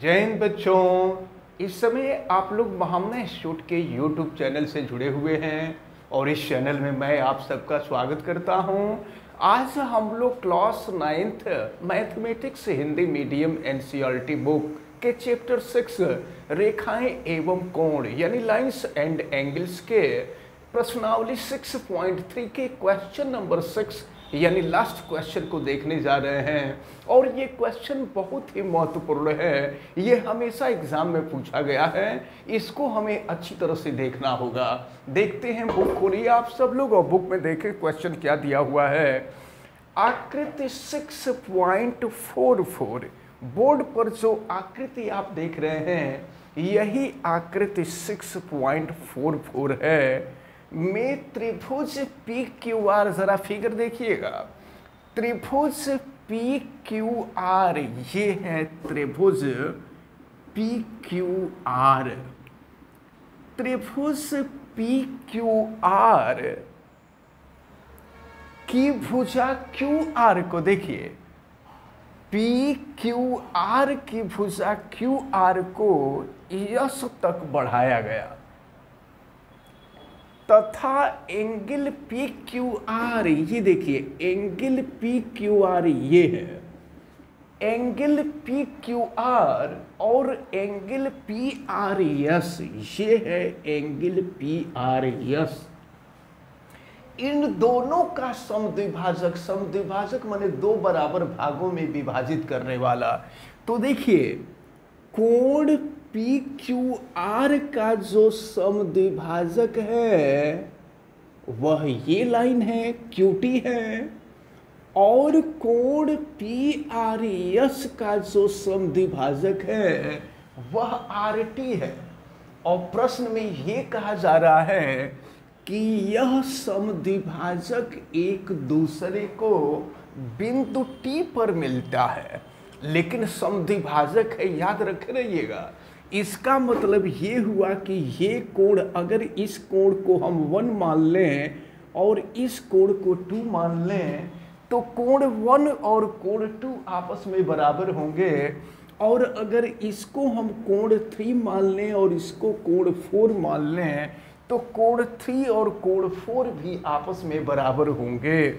जय हिंद बच्चों। इस समय आप लोग महामना इंस्टीट्यूट के YouTube चैनल से जुड़े हुए हैं और इस चैनल में मैं आप सबका स्वागत करता हूं। आज हम लोग class 9th mathematics Hindi medium NCERT book के चैप्टर 6 रेखाएं एवं कोण यानी लाइंस एंड एंगल्स के प्रश्नावली 6.3 के क्वेश्चन नंबर 6 यानी लास्ट क्वेश्चन को देखने जा रहे हैं। और ये क्वेश्चन बहुत ही महत्वपूर्ण है, ये हमेशा एग्जाम में पूछा गया है, इसको हमें अच्छी तरह से देखना होगा। देखते हैं, बुक खोलिए आप सब लोग और बुक में देखें क्वेश्चन क्या दिया हुआ है। आकृति 6.44, बोर्ड पर जो आकृति आप देख रहे हैं यही आकृति 6.44 है। में त्रिभुज PQR, जरा फिगर देखिएगा, त्रिभुज PQR, ये है त्रिभुज PQR। त्रिभुज PQR की भुजा QR को देखिए, PQR की भुजा QR को यस तक बढ़ाया गया तथा एंगल PQR, ये देखिए एंगल PQR ये है, एंगल PQR और एंगल PRS ये है एंगल PRS। इन दोनों का समद्विभाजक, समद्विभाजक माने दो बराबर भागों में विभाजित करने वाला। तो देखिए कोण PQR का जो समद्विभाजक है वह ये लाइन है, QT है, और कोण PRS का जो समद्विभाजक है वह RT है। और प्रश्न में ये कहा जा रहा है कि यह समद्विभाजक एक दूसरे को बिंदु T पर मिलता है, लेकिन समद्विभाजक है, याद रखे रहिएगा। इसका मतलब ये हुआ कि ये कोण, अगर इस कोण को हम 1 मान लें और इस कोण को 2 मान लें तो कोण 1 और कोण 2 आपस में बराबर होंगे। और अगर इसको हम कोण 3 मान लें और इसको कोण 4 मान लें तो कोण 3 और कोण 4 भी आपस में बराबर होंगे।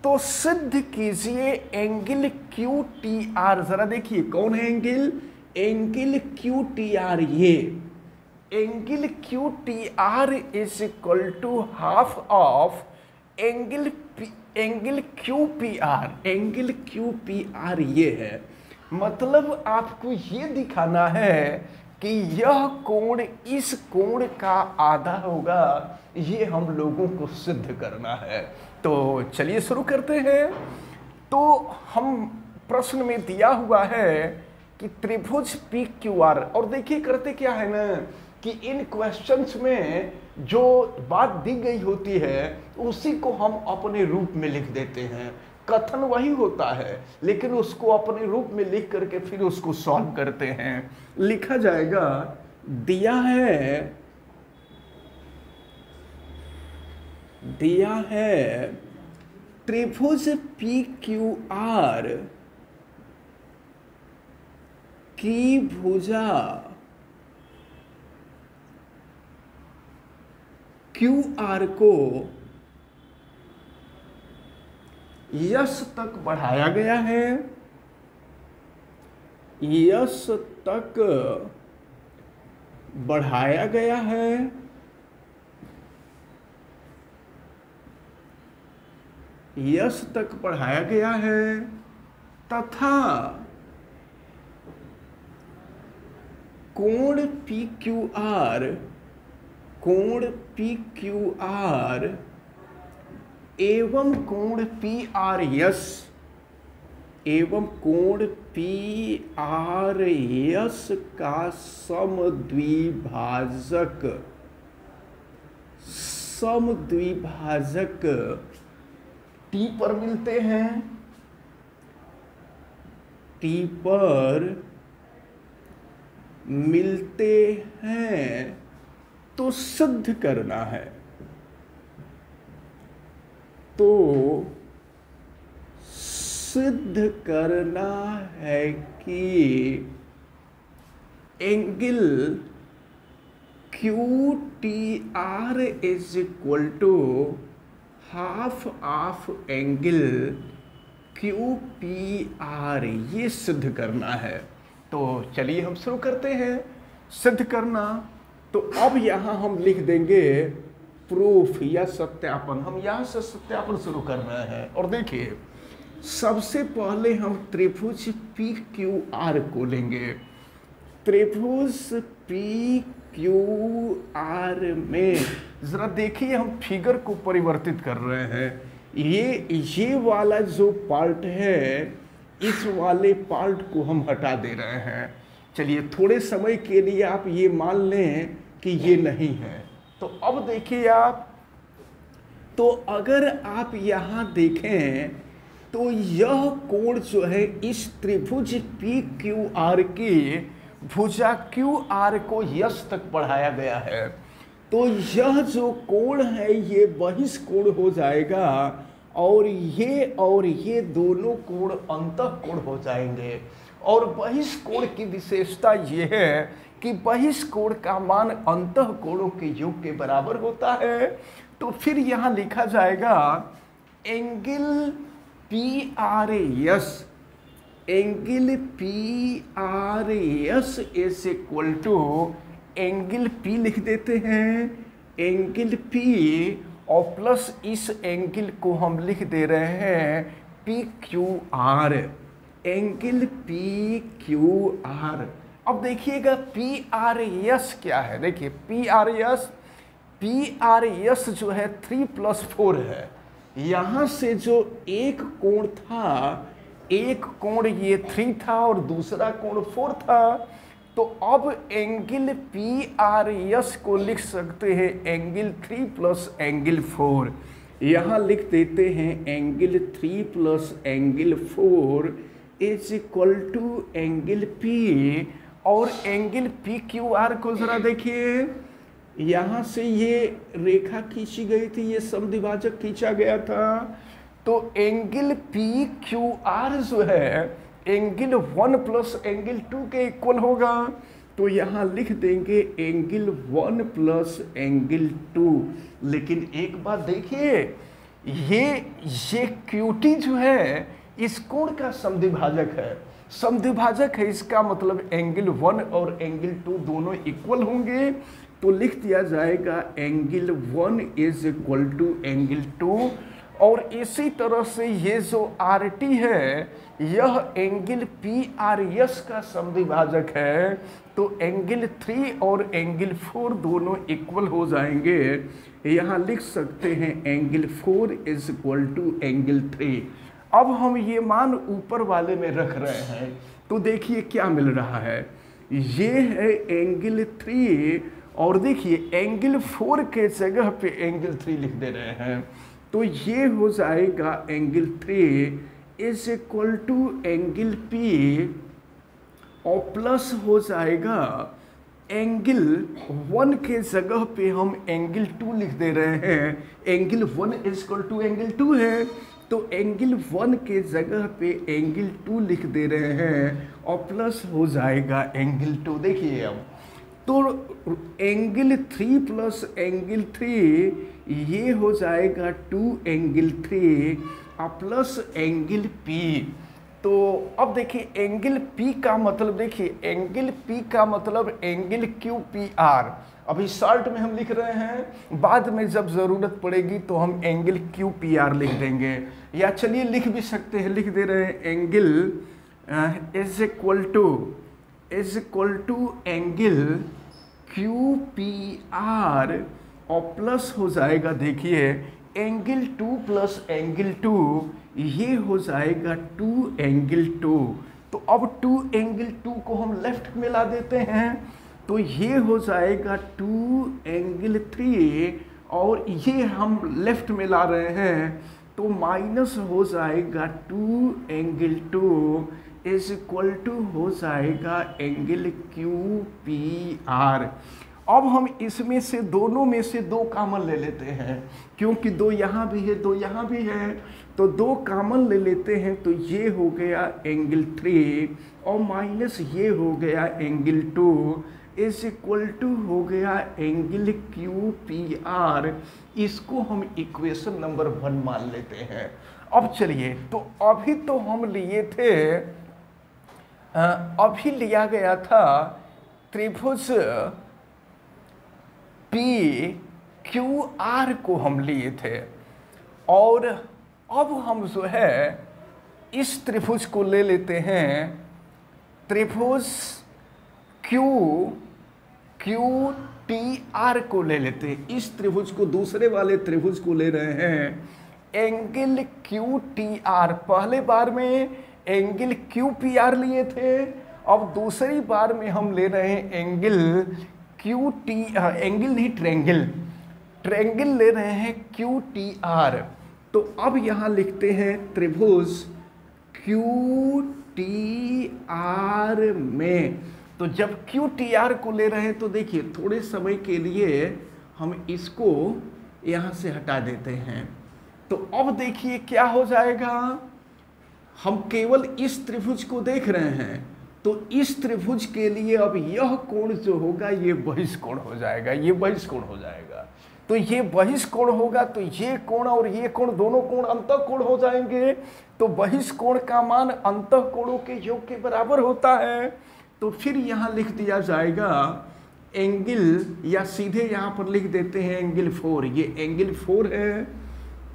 तो सिद्ध कीजिए एंगल QTR, जरा देखिए कौन है एंगल, एंगल QTR, ये angle QTR is equal to half of angle QPR, angle QPR ये है। मतलब आपको ये दिखाना है कि यह कोण इस कोण का आधा होगा, ये हम लोगों को सिद्ध करना है। तो चलिए शुरू करते हैं। तो हम प्रश्न में दिया हुआ है कि त्रिभुज PQR, और देखिए करते क्या है ना कि इन क्वेश्चंस में जो बात दी गई होती है उसी को हम अपने रूप में लिख देते हैं। कथन वही होता है लेकिन उसको अपने रूप में लिख करके फिर उसको सॉल्व करते हैं। लिखा जाएगा, दिया है त्रिभुज PQR की भुजा QR को यस तक बढ़ाया गया है, यस तक बढ़ाया गया है, यस तक बढ़ाया गया है तथा कोण PQR एवं कोण PRS का समद्विभाजक T पर मिलते हैं, T पर मिलते हैं तो सिद्ध करना है। तो सिद्ध करना है कि angle Q T R is equal to half of angle Q P R, ये सिद्ध करना है। तो चलिए हम शुरू करते हैं सिद्ध करना। तो अब यहाँ हम लिख देंगे प्रूफ या सत्यापन। हम यहाँ से सत्यापन शुरू कर रहे हैं। और देखिए सबसे पहले हम त्रिभुज पी क्यू आर को लेंगे। त्रिभुज पी क्यू आर में जरा देखिए हम फिगर को परिवर्तित कर रहे हैं। ये वाला जो पार्ट है, इस वाले पार्ट को हम हटा दे रहे हैं। चलिए थोड़े समय के लिए आप ये मान लें कि ये नहीं है। तो अब देखिए आप, तो अगर आप यहाँ देखें तो यह कोण जो है इस त्रिभुज पी क्यू आर की भुजा क्यू आर को यस तक बढ़ाया गया है। तो यह जो कोण है ये बहिष कोण हो जाएगा और ये दोनों कोण अंतः कोण हो जाएंगे। और बहिष कोण की विशेषता ये है कि बहिष कोण का मान अंतः कोणों के योग के बराबर होता है। तो फिर यहाँ लिखा जाएगा angle P R S, angle P R S is equal to angle P लिख देते हैं, एंगल पी और प्लस इस एंगल को हम लिख दे रहे हैं P Q R, angle P Q R. अब देखिएगा पी आर एस क्या है। देखिए पी आर एस जो है 3+4 है। यहाँ से जो एक कोण था, एक कोण ये 3 था और दूसरा कोण 4 था। तो अब एंगल पी आर एस को लिख सकते हैं एंगल 3 प्लस एंगल 4। यहाँ लिख देते हैं angle 3 plus angle 4 is equal to angle P. और एंगल पी क्यू आर को जरा देखिए, यहाँ से ये रेखा खींची गई थी, ये समद्विभाजक खींचा गया था। तो एंगल पी क्यू आर जो है एंगल 1 प्लस एंगल 2 के इक्वल होगा। तो यहाँ लिख देंगे एंगल 1 प्लस एंगल 2। लेकिन एक बात देखिए, ये क्यूटी जो है इस कोण का समद्विभाजक है, समद्विभाजक है। इसका मतलब एंगल 1 और एंगल 2 दोनों इक्वल होंगे। तो लिख दिया जाएगा angle 1 is equal to angle 2। और इसी तरह से ये जो आर टी है यह एंगल पी आर एस का समद्विभाजक है। तो एंगल 3 और एंगल 4 दोनों इक्वल हो जाएंगे। यहाँ लिख सकते हैं angle 4 is equal to angle 3। अब हम ये मान ऊपर वाले में रख रहे हैं तो देखिए क्या मिल रहा है। ये है एंगल 3 और देखिए एंगल 4 के जगह पे एंगल 3 लिख दे रहे हैं। तो ये हो जाएगा angle 3 is equal to angle P और प्लस हो जाएगा एंगल 1 के जगह पे हम एंगल 2 लिख दे रहे हैं। Angle 1 is equal to angle 2 है तो एंगल 1 के जगह पे एंगल 2 लिख दे रहे हैं और प्लस हो जाएगा एंगल 2। देखिए अब तो एंगल 3 प्लस एंगल 3 ये हो जाएगा 2 एंगल 3 और प्लस एंगल पी। तो अब देखिए एंगल पी का मतलब, देखिए एंगल पी का मतलब एंगल क्यू पी आर। अभी शॉर्ट में हम लिख रहे हैं, बाद में जब ज़रूरत पड़ेगी तो हम एंगल क्यू पी आर लिख देंगे। या चलिए लिख भी सकते हैं, लिख दे रहे हैं angle is equal to angle Q P R और प्लस हो जाएगा देखिए एंगल 2 प्लस एंगल 2 ये हो जाएगा 2 एंगल 2। तो अब 2 एंगल 2 को हम लेफ्ट में ला देते हैं तो ये हो जाएगा 2 एंगल 3 और ये हम लेफ्ट में ला रहे हैं तो माइनस हो जाएगा 2 एंगल 2 इज इक्वल टू हो जाएगा एंगल क्यू पी आर। अब हम इसमें से दोनों में से 2 कॉमन ले लेते हैं, क्योंकि 2 यहाँ भी है 2 यहाँ भी है, तो 2 कॉमन ले लेते हैं। तो ये हो गया एंगल 3 और माइनस ये हो गया एंगल 2 इज इक्वल टू हो गया एंगल क्यू पी आर। इसको हम इक्वेशन नंबर 1 मान लेते हैं। अब चलिए, तो अभी तो हम लिए थे, अभी लिया गया था त्रिभुज पी क्यू आर को हम लिए थे, और अब हम जो है इस त्रिभुज को ले लेते हैं, त्रिभुज क्यू टी आर को ले लेते हैं। इस त्रिभुज को, दूसरे वाले त्रिभुज को ले रहे हैं एंगल क्यू टी आर। पहले बार में एंगल क्यू पी आर लिए थे, अब दूसरी बार में हम ले रहे हैं एंगल क्यू टी, एंगल नहीं ट्रेंगल ले रहे हैं क्यू टी आर। तो अब यहाँ लिखते हैं त्रिभुज क्यू टी आर में, तो जब क्यू टी आर को ले रहे हैं तो देखिए थोड़े समय के लिए हम इसको यहाँ से हटा देते हैं। तो अब देखिए क्या हो जाएगा, हम केवल इस त्रिभुज को देख रहे हैं, तो इस त्रिभुज के लिए अब यह कोण जो होगा ये बहिष्कोण हो जाएगा, ये बहिष्कोण हो जाएगा। तो ये बहिष्कोण होगा, तो ये कोण और ये कोण, दोनों कोण अंतःकोण हो जाएंगे। तो बहिष्कोण का मान अंतःकोणों के योग के बराबर होता है। तो फिर यहाँ लिख दिया जाएगा एंगल, या सीधे यहाँ पर लिख देते हैं एंगल 4। ये एंगल 4 है,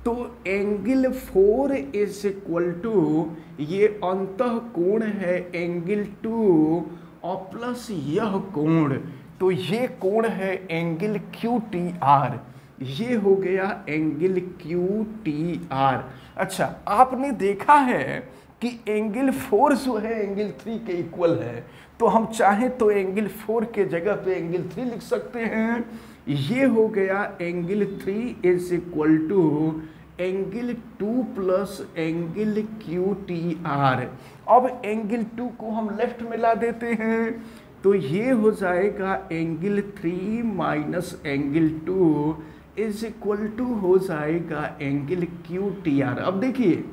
तो एंगल 4 इज इक्वल टू, ये अंतःकोण है एंगल 2 और प्लस यह कोण, तो ये कोण है एंगल क्यू टी आर। ये हो गया एंगल क्यू टी आर। अच्छा, आपने देखा है कि एंगल 4 जो है एंगल 3 के इक्वल है, तो हम चाहें तो एंगल 4 के जगह पे एंगल 3 लिख सकते हैं। ये हो गया angle 3 is equal to angle 2 plus angle Q T R. अब एंगल 2 को हम लेफ्ट में ला देते हैं, तो ये हो जाएगा angle 3 minus angle 2 is equal to हो जाएगा एंगल क्यू टी आर। अब देखिए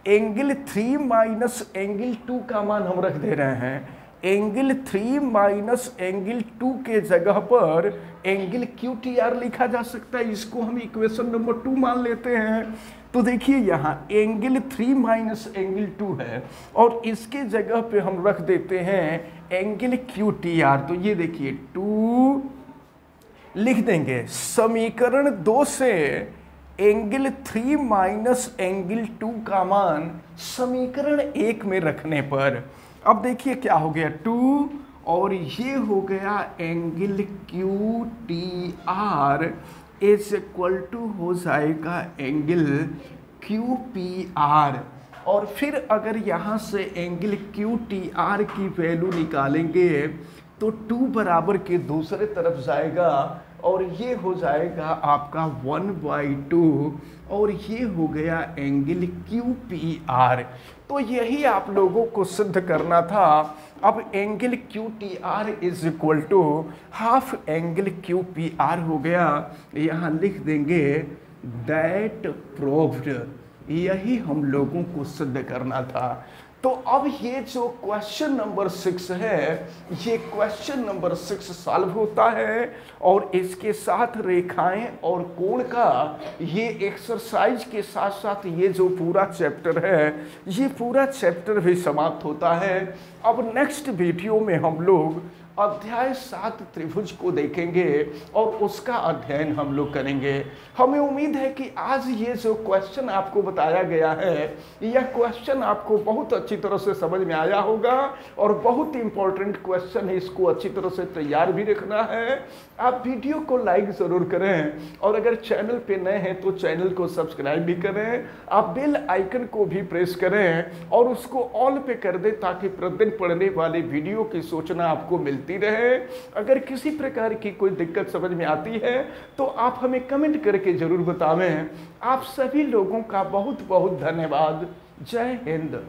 एंगल 3 माइनस एंगल 2 का मान हम रख दे रहे हैं, एंगल 3 माइनस एंगल 2 के जगह पर एंगल क्यू टी आर लिखा जा सकता है। इसको हम इक्वेशन नंबर 2 मान लेते हैं। तो देखिए यहाँ एंगल 3 माइनस एंगल 2 है, और इसके जगह पे हम रख देते हैं एंगल क्यू टी आर। तो ये देखिए 2 लिख देंगे। समीकरण 2 से एंगल 3 माइनस एंगल 2 का मान समीकरण 1 में रखने पर, अब देखिए क्या हो गया 2, और ये हो गया angle Q T R is equal to हो जाएगा एंगल क्यू पी आर। और फिर अगर यहाँ से एंगल क्यू टी आर की वैल्यू निकालेंगे तो 2 बराबर के दूसरे तरफ जाएगा, और ये हो जाएगा आपका 1/2, और ये हो गया एंगल क्यू पी आर। तो यही आप लोगों को सिद्ध करना था। अब angle Q T R is equal to half angle Q P R हो गया। यहाँ लिख देंगे दैट प्रूव्ड। यही हम लोगों को सिद्ध करना था। तो अब ये जो क्वेश्चन नंबर 6 है, ये क्वेश्चन नंबर 6 सॉल्व होता है, और इसके साथ रेखाएं और कोण का ये एक्सरसाइज के साथ साथ ये जो पूरा चैप्टर है, ये पूरा चैप्टर भी समाप्त होता है। अब नेक्स्ट वीडियो में हम लोग अध्याय 7 त्रिभुज को देखेंगे और उसका अध्ययन हम लोग करेंगे। हमें उम्मीद है कि आज ये जो क्वेश्चन आपको बताया गया है, यह क्वेश्चन आपको बहुत अच्छी तरह से समझ में आया होगा, और बहुत इंपॉर्टेंट क्वेश्चन है, इसको अच्छी तरह से तैयार भी रखना है। आप वीडियो को लाइक ज़रूर करें, और अगर चैनल पे नए हैं तो चैनल को सब्सक्राइब भी करें। आप बेल आइकन को भी प्रेस करें और उसको ऑल पे कर दें, ताकि प्रतिदिन पढ़ने वाली वीडियो की सूचना आपको मिलती रहे। अगर किसी प्रकार की कोई दिक्कत समझ में आती है तो आप हमें कमेंट करके जरूर बतावें। आप सभी लोगों का बहुत बहुत धन्यवाद। जय हिंद।